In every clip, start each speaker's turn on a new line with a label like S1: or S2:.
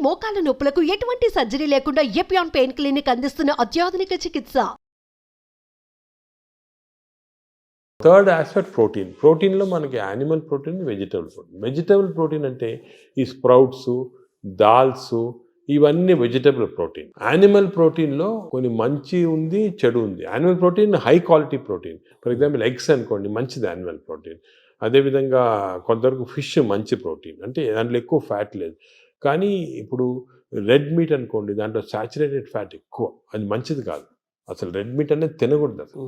S1: మోకాల నొప్పులకు ఎటువంటి సర్జరీ లేకుండా ఎపియాన్ పెయిన్ క్లినిక్ అందిస్తున్న అత్యాధునిక చికిత్స.
S2: Third aspect protein. ప్రోటీన్లో మనకి animal protein, vegetable protein. Vegetable protein అంటే ఈ స్ప్రౌట్స్, దాల్స్, ఇవన్నీ వెజిటబుల్ ప్రోటీన్. యానిమల్ ప్రోటీన్లో కొన్ని మంచి ఉంది, చెడు ఉంది. Animal protein high quality protein. For example eggs అనుకోండి, మంచిది యానిమల్ ప్రోటీన్. అదేవిధంగా కొంతవరకు ఫిష్ మంచి ప్రోటీన్, అంటే దాంట్లో ఎక్కువ ఫ్యాట్ లేదు. కానీ ఇప్పుడు రెడ్ మీట్ అనుకోండి, దాంట్లో సాచురేటెడ్ ఫ్యాట్ ఎక్కువ, అది మంచిది కాదు. అసలు రెడ్ మీట్ అనేది తినకూడదు అసలు.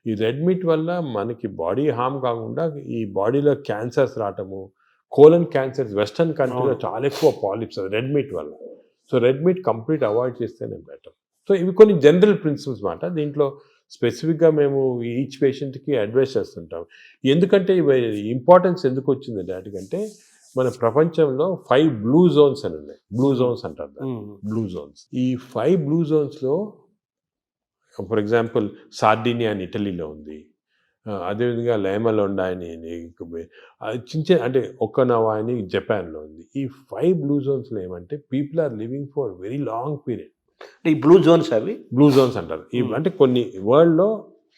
S2: ఈ రెడ్ మీట్ వల్ల మనకి బాడీ హార్మ్ కాకుండా ఈ బాడీలో క్యాన్సర్స్ రావటము, కోలన్ క్యాన్సర్స్ వెస్టర్న్ కంట్రీలో చాలా ఎక్కువ పాలిప్స్ అది రెడ్ మీట్ వల్ల. So red meat complete avoid చేస్తేనే బెటర్. సో ఇవి కొన్ని జనరల్ ప్రిన్సిపల్స్ మాట. దీంట్లో స్పెసిఫిక్గా మేము ఈచ్ పేషెంట్కి అడ్వైస్ చేస్తుంటాం. ఎందుకంటే ఇవి ఇంపార్టెన్స్ ఎందుకు వచ్చింది వాటికంటే, మన ప్రపంచంలో 5 బ్లూ జోన్స్ అని ఉన్నాయి. బ్లూ జోన్స్ అంటారు దాన్ని, బ్లూ జోన్స్. ఈ 5 బ్లూ జోన్స్లో ఫర్ ఎగ్జాంపుల్ సార్డినియా అని ఇటలీలో ఉంది, అదేవిధంగా లైమలోండా అని చిన్న అంటే ఒక్కనవా అని జపాన్లో ఉంది. ఈ 5 బ్లూ జోన్స్లో ఏమంటే people are living for very long period.
S3: ఈ బ్లూ జోన్స్ అవి
S2: బ్లూ జోన్స్ అంటారు. అంటే కొన్ని వరల్డ్లో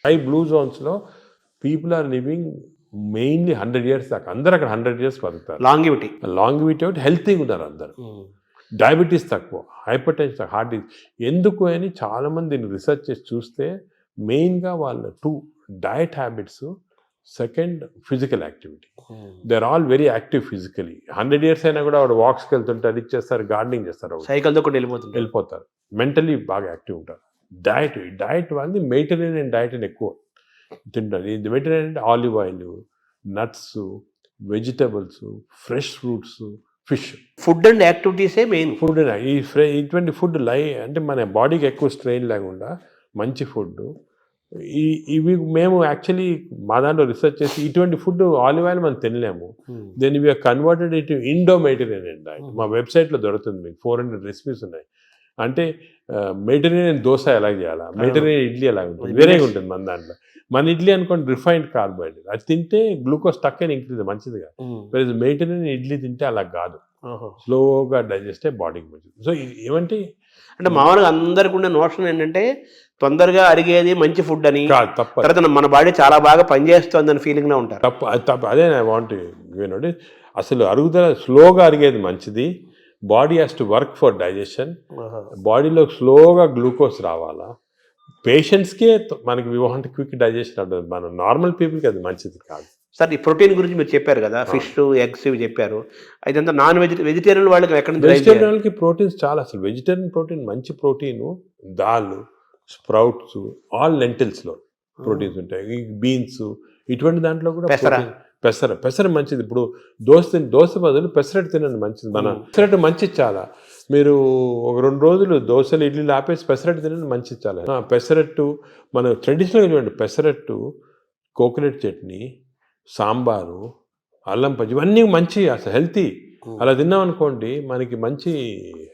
S2: 5 బ్లూ జోన్స్లో people are living mainly 100 years దాకా. అందరు అక్కడ 100 years బతుకుతారు. లాంగివిటీ ఒకటి, హెల్తీగా ఉన్నారు అందరు. డయాబెటీస్ తక్కువ, హైపర్ టెన్షన్, హార్ట్ డిసీజ్. ఎందుకు అని చాలామంది దీన్ని రీసెర్చ్ చేసి చూస్తే మెయిన్గా వాళ్ళ 2 diet habits, second physical activity. They are all very active physically. 100 years అయినా కూడా వాడు వాక్స్కి వెళ్తుంటే అది చేస్తారు, గార్డెనింగ్ చేస్తారు,
S3: సైకిల్తో కూడా వెళ్ళిపోతారు.
S2: మెంటలీ బాగా యాక్టివ్ ఉంటారు. డయట్ వాళ్ళది మెడిటరేనియన్ డయట్ అని ఎక్కువ తింటారు. ఇది మెడిటరేనియన్ అంటే olive oil, nuts, vegetables, fresh fruits, fish.
S3: Food and యాక్టివిటీసే మెయిన్.
S2: ఫుడ్ ఇటువంటి ఫుడ్ అంటే మన బాడీకి ఎక్కువ స్ట్రెయిన్ లేకుండా మంచి ఫుడ్. ఇవి మేము యాక్చువల్లీ మా దాంట్లో రీసెర్చ్ చేసి ఇటువంటి ఫుడ్ ఆలివ్ ఆయిల్ మనం తినలేము. దెన్ ఇవి కన్వర్టెడ్ ఇటు ఇండో మెడిటరేనియన్ డయట్. మా వెబ్సైట్లో దొరుకుతుంది, మీకు 400 రెసిపీస్ ఉన్నాయి. అంటే మెడిటరేనియన్ దోశ ఎలా చేయాలా, మెడిటరేనియన్ ఇడ్లీ ఎలా ఉంటుంది, వేరేగా ఉంటుంది మన దాంట్లో. మన ఇడ్లీ అనుకోండి రిఫైన్డ్ కార్బోహైడ్రేట్, అది తింటే గ్లూకోజ్ తక్కువ ఇంక్రీజ్, మంచిదిగా. మెడిటరేనియన్ ఇడ్లీ తింటే అలా కాదు, స్లోగా డైజెస్ట్ అయ్యి బాడీకి మంచిది. సో ఏమంటే
S3: అంటే మామూలుగా అందరికి ఉండే నోషన్ ఏంటంటే తొందరగా అరిగేది మంచి ఫుడ్ అని, తర్వాత మన బాడీ చాలా బాగా పనిచేస్తుంది అని ఫీలింగ్ లో ఉంటారు.
S2: తప్పు అదే ఐ వాంట్ యూనోటి. అసలు అరుగుదల స్లోగా అరిగేది మంచిది. Body has to work for digestion. బాడీలో స్లోగా గ్లూకోజ్ రావాలా. పేషెంట్స్కే మనకి వి వాంట్ క్విక్ డైజెషన్ ఉంటుంది. మన నార్మల్ పీపుల్కి అది మంచిది కాదు.
S3: సార్ ఈ ప్రోటీన్ గురించి మీరు చెప్పారు కదా, ఫిష్, ఎగ్స్ ఇవి చెప్పారు. ఇదంతా నాన్ వెజిటేరియన్ వాళ్ళకి ఎక్కడ నుంచి?
S2: వెజిటేరియన్ వాళ్ళకి ప్రోటీన్స్ చాలా. అసలు వెజిటేరియన్ ప్రోటీన్ మంచి ప్రోటీను, దాల్, స్ప్రౌట్స్, ఆల్ లెంటిల్స్లో ప్రోటీన్స్ ఉంటాయి. బీన్స్, ఇటువంటి దాంట్లో కూడా పెసర మంచిది. ఇప్పుడు దోశ బదులు పెసరట్టు తినండి, మంచిది. మన పెసరట్టు మంచిది చాలా. మీరు ఒక 2 రోజులు దోశలు, ఇడ్లీలు ఆపేసి పెసరట్టు తినండి, మంచిది చాలా. పెసరట్టు మన ట్రెడిషనల్గా చూడండి, పెసరట్టు, కోకోనట్ చట్నీ, సాంబారు, అల్లం పచ్చి, ఇవన్నీ మంచి, అసలు హెల్తీ. అలా తిన్నాం అనుకోండి మనకి మంచి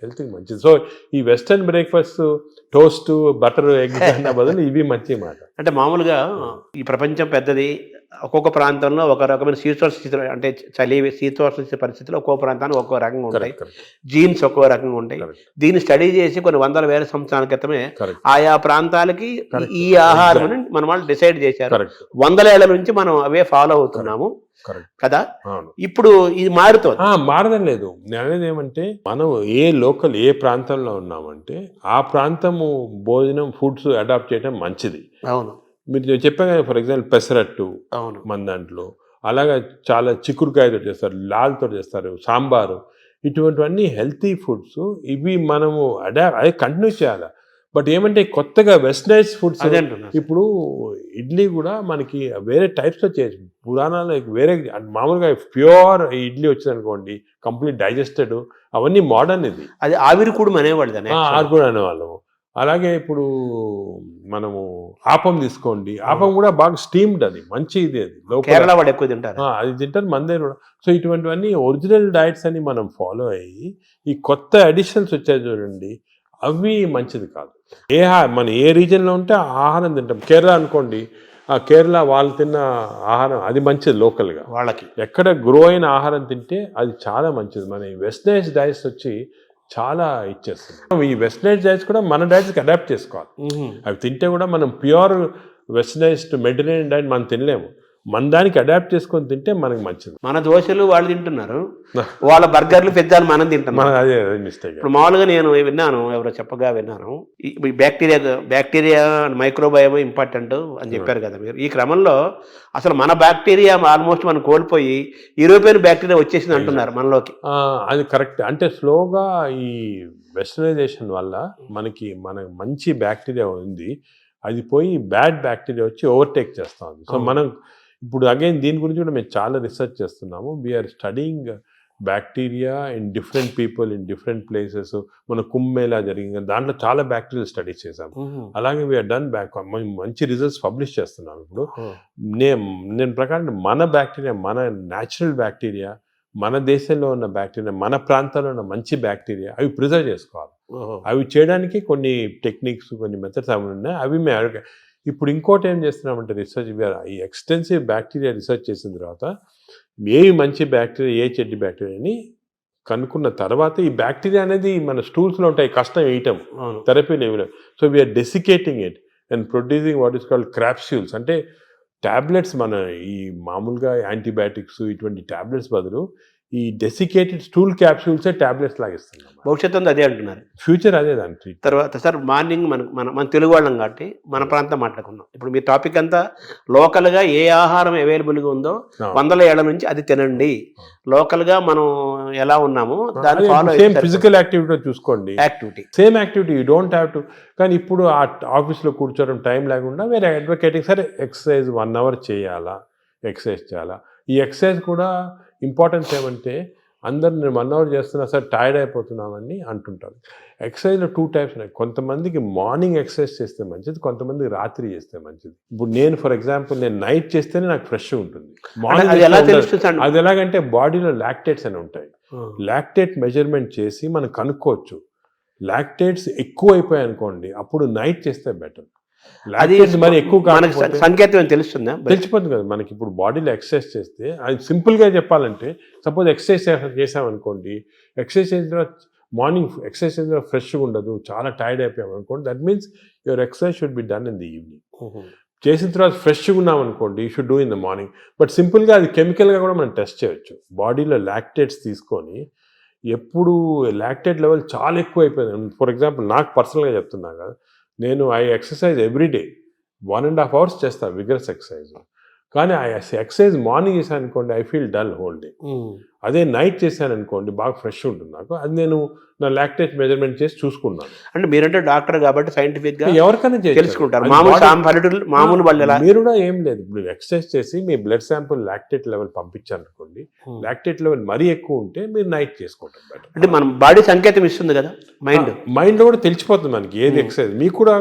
S2: హెల్త్కి మంచిది. సో ఈ western breakfast, toast, butter, egg అన్న బదులు ఇవి మంచి మాట.
S3: అంటే మామూలుగా ఈ ప్రపంచం పెద్దది, ఒక్కొక్క ప్రాంతంలో ఒక రకమైన శీతోష్ణ, అంటే చలి శీతోష్ణ పరిస్థితుల్లో ఒక్కో ప్రాంతానికి ఒక్కో రకంగా ఉంటాయి, జీన్స్ ఒక్కో రకంగా ఉంటాయి. దీన్ని స్టడీ చేసి కొన్ని 100,000 సంవత్సరాల క్రితమే ఆయా ప్రాంతాలకి ఈ ఆహారం మన వాళ్ళు డిసైడ్ చేశారు. 100 ఏళ్ల నుంచి మనం అవే ఫాలో అవుతున్నాము కదా. ఇప్పుడు ఇది
S2: మారడం లేదు. నేను అనేది ఏమంటే, మనం ఏ ప్రాంతంలో ఉన్నామంటే ఆ ప్రాంతము భోజనం, ఫుడ్స్ అడాప్ట్ చేయడం మంచిది.
S3: అవును,
S2: మీరు చెప్పాను కదా, ఫర్ ఎగ్జాంపుల్ పెసరట్టు మన దాంట్లో, అలాగా చాలా చిక్కుడుకాయతో చేస్తారు, లాల్తో చేస్తారు, సాంబారు, ఇటువంటివన్నీ హెల్తీ ఫుడ్స్. ఇవి మనము అదే కంటిన్యూ చేయాలి. బట్ ఏమంటే కొత్తగా వెస్టర్నైజ్ ఫుడ్స్, ఇప్పుడు ఇడ్లీ కూడా మనకి వేరే టైప్స్లో చేయొచ్చు. పురాణాలు వేరే, మామూలుగా ప్యూర్ ఇడ్లీ వచ్చింది అనుకోండి, కంప్లీట్ డైజెస్టెడ్, అవన్నీ మోడర్న్. ఇది
S3: అది ఆవిరి కూడా
S2: అనేవాళ్ళము. అలాగే ఇప్పుడు మనము ఆపం తీసుకోండి, ఆపం కూడా బాగా స్టీమ్డ్, అది మంచి ఇది. అది
S3: కేరళ వాడు ఎక్కువ తింటారు,
S2: అది తింటారు మన దగ్గర కూడా. సో ఇటువంటివన్నీ ఒరిజినల్ డైట్స్ అని మనం ఫాలో అయ్యి, ఈ కొత్త అడిషన్స్ వచ్చాయి చూడండి, అవి మంచిది కాదు. మన ఏ రీజన్లో ఉంటే ఆ ఆహారం తింటాం. కేరళ అనుకోండి, ఆ కేరళ వాళ్ళు తిన్న ఆహారం అది మంచిది లోకల్గా. వాళ్ళకి ఎక్కడ గ్రో అయిన ఆహారం తింటే అది చాలా మంచిది. మన వెస్టర్నైజ్ డైట్స్ వచ్చి చాలా ఇచ్చేస్తుంది. ఈ వెస్టర్నైజ్ డైట్స్ కూడా మన డైట్స్కి అడాప్ట్ చేసుకోవాలి. అవి తింటే కూడా మనం ప్యూర్ వెస్టర్నైజ్డ్ మెడిటరేనియన్ డైట్ మనం తినలేము. మన దానికి అడాప్ట్ చేసుకొని తింటే మనకి మంచిది.
S3: మన దోశలు వాళ్ళు తింటున్నారు, వాళ్ళ బర్గర్లు పిజ్జాలు మనం తింటున్నాం.
S2: మన అదే మిస్టేక్.
S3: ఇప్పుడు మామూలుగా నేను విన్నాను, ఎవరో చెప్పగా విన్నాను, ఈ బ్యాక్టీరియా మైక్రోబయోమ్ ఇంపార్టెంట్ అని చెప్పారు కదా మీరు. ఈ క్రమంలో అసలు మన బ్యాక్టీరియా ఆల్మోస్ట్ మనం కోల్పోయి యూరోపియన్ బ్యాక్టీరియా వచ్చేసింది అంటున్నారు మనలోకి.
S2: అది కరెక్ట్. అంటే స్లోగా ఈ వెస్టర్నైజేషన్ వల్ల మన మంచి బ్యాక్టీరియా ఉంది, అది పోయి బ్యాడ్ బ్యాక్టీరియా వచ్చి ఓవర్టేక్ చేస్తూ ఉంది. సో మనం ఇప్పుడు అగైన్ దీని గురించి కూడా మేము చాలా రీసెర్చ్ చేస్తున్నాము. We are studying bacteria in different people in different places. మన కుంభమేళా జరిగింది, దాంట్లో చాలా బ్యాక్టీరియల్ స్టడీస్ చేసాము. అలాగే వీఆర్ డన్ మంచి రిజల్ట్స్ పబ్లిష్ చేస్తున్నాం. ఇప్పుడు నేను ప్రకారం మన బ్యాక్టీరియా, మన న్యాచురల్ బ్యాక్టీరియా, మన దేశంలో ఉన్న బ్యాక్టీరియా, మన ప్రాంతాల్లో ఉన్న మంచి బ్యాక్టీరియా, అవి ప్రిజర్వ్ చేసుకోవాలి. అవి చేయడానికి కొన్ని టెక్నిక్స్, కొన్ని మెథడ్స్ అవి ఉన్నాయి. అవి మేము ఇప్పుడు ఇంకోటి ఏం చేస్తున్నామంటే రీసెర్చ్, ఈ ఎక్స్టెన్సివ్ బ్యాక్టీరియా రీసెర్చ్ చేసిన తర్వాత ఏవి మంచి బ్యాక్టీరియా, ఏ చెడ్డి బ్యాక్టీరియా అని కనుక్కున్న తర్వాత ఈ బ్యాక్టీరియా అనేది మన స్టూల్స్లో ఉంటాయి, కష్టం వేయటం, థెరపీలు ఏమి. So we are desiccating it and producing what is called capsules. అంటే ట్యాబ్లెట్స్, మన ఈ మామూలుగా యాంటీబయాటిక్స్ ఇటువంటి ట్యాబ్లెట్స్ బదులు ఈ డెసికేటెడ్ స్టూల్ క్యాప్సూల్సే ట్యాబ్లెట్స్ లాగా ఇస్తున్నాం.
S3: భవిష్యత్తు అదే అంటున్నారు,
S2: ఫ్యూచర్ అదే దానికి.
S3: తర్వాత సార్ మార్నింగ్ మన తెలుగు వాళ్ళం కాబట్టి మన ప్రాంతం మాట్లాడుకున్నాం. ఇప్పుడు మీ టాపిక్ అంతా లోకల్గా ఏ ఆహారం అవైలబుల్గా ఉందో 100 ఏళ్ల నుంచి అది తినండి. లోకల్గా మనం ఎలా ఉన్నామో దాన్ని ఫాలో.
S2: సేమ్ ఫిజికల్ యాక్టివిటీ చూసుకోండి, same activity you don't have to. కానీ ఇప్పుడు ఆ ఆఫీస్లో కూర్చోవడం టైం లేకుండా వేరే అడ్వకేటింగ్, సరే ఎక్సర్సైజ్ 1 hour చేయాలా, ఎక్సర్సైజ్ చేయాలా. ఈ ఎక్సర్సైజ్ కూడా ఇంపార్టెన్స్ ఏమంటే అందరు నేను 1 hour చేస్తున్నా సార్ టైర్డ్ అయిపోతున్నామని అంటుంటారు. ఎక్సర్సైజ్లో 2 types ఉన్నాయి. కొంతమందికి మార్నింగ్ ఎక్సర్సైజ్ చేస్తే మంచిది, కొంతమందికి రాత్రి చేస్తే మంచిది. ఇప్పుడు నేను ఫర్ ఎగ్జాంపుల్ నేను నైట్ చేస్తేనే నాకు ఫ్రెష్ ఉంటుంది. అది ఎలాగంటే బాడీలో లాక్టేట్స్ అని ఉంటాయి. లాక్టేట్ మెజర్మెంట్ చేసి మనం కనుక్కోవచ్చు. లాక్టేట్స్ ఎక్కువ అయిపోయాయి అనుకోండి, అప్పుడు నైట్ చేస్తే బెటర్.
S3: అది మరి ఎక్కువ సంకేతం తెలుస్తుందా?
S2: తెలిసిపోతుంది కదా మనకి. ఇప్పుడు బాడీలో ఎక్సర్సైజ్ చేస్తే, అది సింపుల్గా చెప్పాలంటే సపోజ్ ఎక్సర్సైజ్ చేసామనుకోండి, ఎక్సర్సైజ్ చేసిన తర్వాత మార్నింగ్ ఎక్సర్సైజ్ చేసిన తర్వాత ఫ్రెష్గా ఉండదు, చాలా టైర్డ్ అయిపోయాం అనుకోండి, that means your exercise should be done in the evening. చేసిన తర్వాత ఫ్రెష్గా ఉన్నాం అనుకోండి, you should do in the morning. But సింపుల్గా అది కెమికల్గా కూడా మనం టెస్ట్ చేయొచ్చు. బాడీలో లాక్టేట్స్ తీసుకొని, ఎప్పుడు లాక్టేట్ లెవెల్ చాలా ఎక్కువ అయిపోయింది, ఫర్ ఎగ్జాంపుల్ నాకు పర్సనల్గా చెప్తున్నా కదా, నేను ఐ ఎక్సర్సైజ్ ఎవ్రీడే 1.5 hours చేస్తాను విగరస్ ఎక్సర్సైజ్. కానీ ఆ ఎక్సర్సైజ్ మార్నింగ్ చేశాను అనుకోండి, I feel dull whole day. అదే నైట్ చేశాను అనుకోండి, బాగా ఫ్రెష్ ఉంటుంది నాకు. అది నేను నా లాక్టేట్ మెజర్మెంట్ చేసి చూసుకున్నాను.
S3: అంటే మీరంటే డాక్టర్ కాబట్టి సైంటిఫిక్ గా
S2: ఎవరికైనా
S3: తెలుసుకుంటారు. మామూలు
S2: మీరు కూడా ఏం లేదు, ఇప్పుడు ఎక్సర్సైజ్ చేసి మీ బ్లడ్ శాంపుల్ లాక్టేట్ లెవెల్ పంపించారనుకోండి, లాక్టేట్ లెవెల్ మరీ ఎక్కువ ఉంటే మీరు నైట్ చేసుకుంటారు బెటర్.
S3: అంటే మన బాడీ సంకేతం ఇస్తుంది కదా,
S2: మైండ్లో కూడా తెలిసిపోతుంది మనకి ఏది ఎక్సర్సైజ్. మీకు కూడా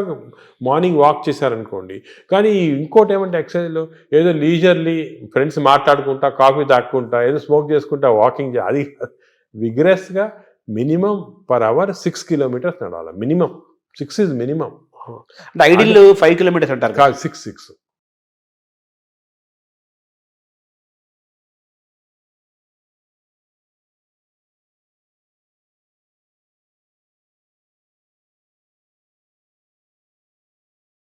S2: మార్నింగ్ వాక్ చేశారనుకోండి, కానీ ఇంకోటి ఏమంటే ఎక్సర్సైజ్లో ఏదో లీజర్లీ ఫ్రెండ్స్ మాట్లాడుకుంటా, కాఫీ తాక్కుంటా, ఏదో స్మోక్ చేసుకుంటా వాకింగ్ అది విగ్రెస్గా మినిమం పర్ అవర్ 6 kilometers నడవాలి. Minimum 6 is minimum.
S3: అంటే ఐడియల్ 5 kilometers అంటారు
S2: కాదు, 6